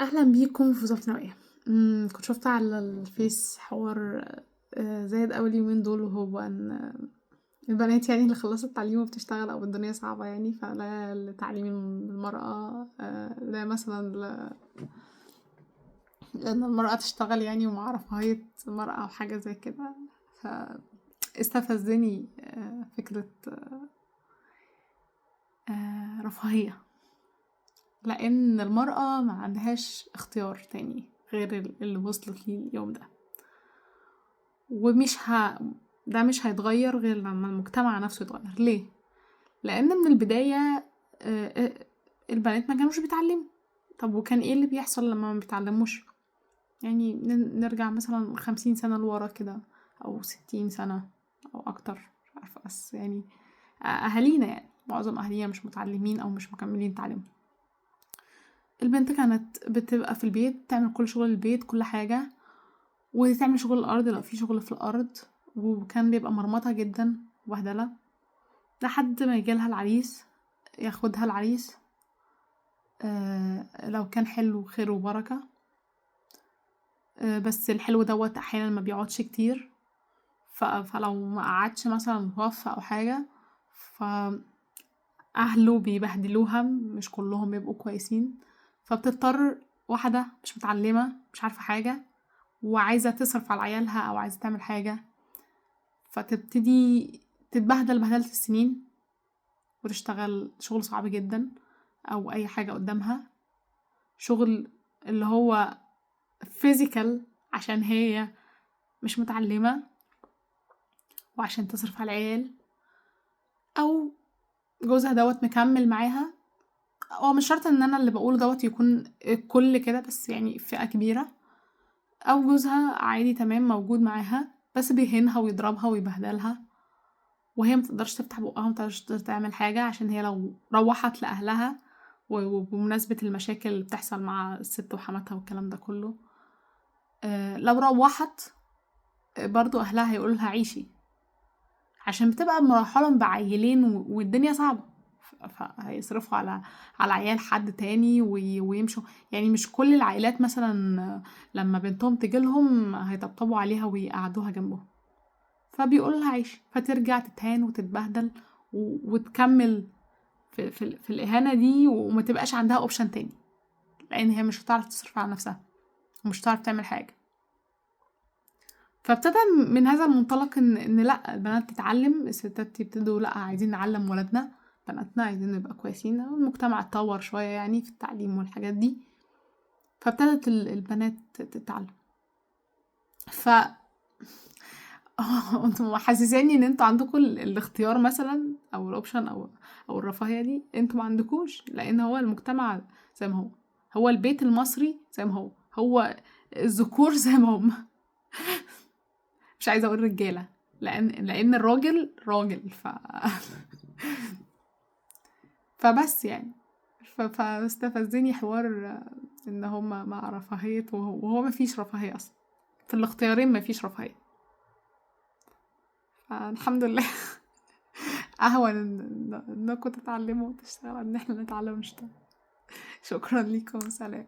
اهلا بيكم في وظيفه نوعيه. كنت شفت على الفيس حوار زايد اول يومين دول، وهو ان البنات يعني اللي خلصت تعليم وبتشتغل او الدنيا صعبه، يعني فلا لتعليم المراه، لا مثلا ان المراه تشتغل يعني، ومع رفاهيه المراه او حاجه زي كده. فاستفزني فكره رفاهيه، لان المراه ما عندهاش اختيار تاني غير اللي وصلت ليه اليوم ده. ومش ده مش هيتغير غير لما المجتمع نفسه يتغير. ليه؟ لان من البداية البنات ما كانوش بيتعلموا. طب وكان ايه اللي بيحصل لما ما بيتعلموش؟ يعني نرجع مثلا 50 سنة لورا كده، او 60 سنة او اكتر، مش عارفة، بس يعني اهالينا، يعني معظم اهالينا مش متعلمين او مش مكملين تعليم. البنت كانت بتبقى في البيت تعمل كل شغل البيت، كل حاجة، وتعمل شغل الارض لو في شغل في الارض، وكان بيبقى مرمطة جدا وبهدلة، لحد ما يجيلها العريس، ياخدها العريس. لو كان حلو خير وبركة، بس الحلو دوت احيانا ما بيقعدش كتير. فلو ما قعدش مثلا متوفى او حاجة، فاهله بيبهدلوها، مش كلهم بيبقوا كويسين. فبتضطر واحدة مش متعلمة، مش عارفة حاجة، وعايزة تصرف على عيالها او عايزة تعمل حاجة، فتبتدي تتبهدل بهدلة السنين، وتشتغل شغل صعب جدا او اي حاجة قدامها، شغل اللي هو فيزيكال، عشان هي مش متعلمة وعشان تصرف على العيال، او جوزها دوت مكمل معاها. هو مش شرط ان انا اللي بقوله دوت يكون كل كده، بس يعني فئة كبيرة. او جوزها عادي تمام موجود معاها، بس بيهينها ويضربها ويبهدلها، وهي متقدرش تفتح بقها ومتقدرش تعمل حاجة، عشان هي لو روحت لأهلها، وبمناسبة المشاكل اللي بتحصل مع الست وحماتها والكلام ده كله، لو روحت برضو أهلها هيقولولها عيشي، عشان بتبقى مرحلة بعيلين والدنيا صعبة. فهيصرفوا على عيال حد تاني ويمشوا. يعني مش كل العائلات مثلا لما بنتهم تجيلهم هيطبطبوا عليها ويقعدوها جنبهم، فبيقول لها عيش، فترجع تتهان وتتبهدل وتكمل في الإهانة دي، وما تبقاش عندها اوبشن تاني، لأن هي مش هتعرف تصرف على نفسها ومش هتعرف تعمل حاجة. فابتدى من هذا المنطلق ان لا، البنات تتعلم، الستات يبتدوا لا، عايزين نعلم ولادنا، بناتنا عايزين نبقى كويسين، المجتمع اتطور شوية يعني في التعليم والحاجات دي، فابتدت البنات تتعلم. ف انتوا محسساني ان انتوا عندكم الاختيار مثلا، او الاوبشن، او الرفاهية دي. انتوا ما عندكوش، لان هو المجتمع زي ما هو البيت المصري زي ما هو الذكور زي ما هم. مش عايزة اقول رجالة، لان الراجل راجل. فبس يعني، فاستفزني حوار ان هما مع رفاهية، وهو مفيش رفاهية اصلا في الاختيارين، مفيش رفاهية. فالحمد لله. اهون انكم تتعلموا وتشتغلوا ان احنا نتعلم ونشتغل. شكرا لكم، سلام.